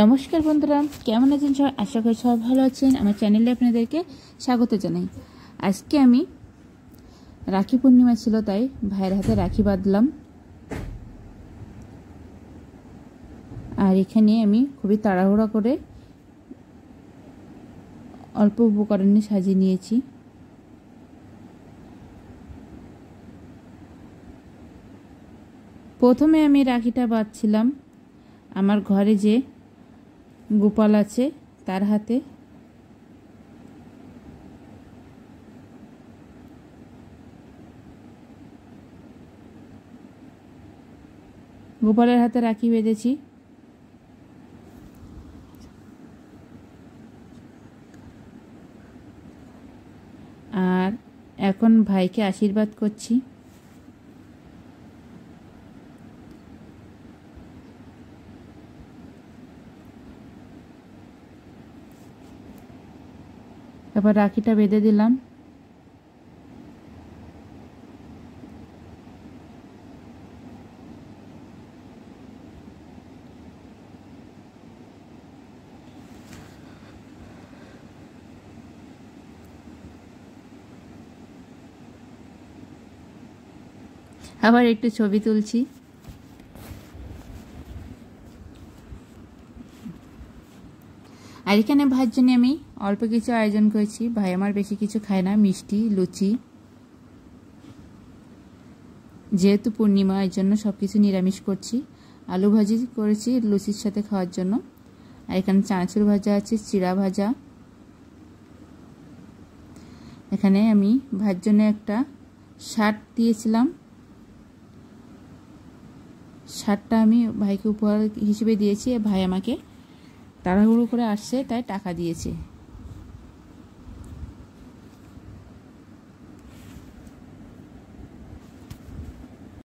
নমস্কার বন্ধুরা, কেমন আছেন সবাই? আশা করি সবাই ভালো আছেন। আমার চ্যানেলে আপনাদেরকে স্বাগত জানাই। আজকে আমি রাখি পূর্ণিমা ছিল, তাই ভাইয়ের হাতে রাখি বাঁধলাম। আর এখানে আমি খুবই তাড়াহুড়া করে অল্প উপকরণে সাজিয়ে নিয়েছি। প্রথমে আমি রাখিটা বাঁধছিলাম আমার ঘরে যে গোপাল আছে তার হাতে। গোপালের হাতে রাখি বেঁধেছি। আর এখন ভাইকে আশীর্বাদ করছি। তারপর রাখিটা বেঁধে দিলাম। আবার একটু ছবি তুলছি। আর এখানে ভাইয়ের জন্য আমি অল্প কিছু আয়োজন করেছি। ভাই আমার বেশি কিছু খায় না, মিষ্টি, লুচি। যেহেতু পূর্ণিমা, এর জন্য সব কিছু নিরামিষ করছি। আলু ভাজি করেছি লুচির সাথে খাওয়ার জন্য। আর এখানে চানাচুর ভাজা আছে, চিড়া ভাজা। এখানে আমি ভাইয়ের জন্য একটা শার্ট দিয়েছিলাম। শার্টটা আমি ভাইকে উপহার হিসেবে দিয়েছি। ভাই আমাকে তাড়াহুড়ো করে আসছে, তাই টাকা দিয়েছে।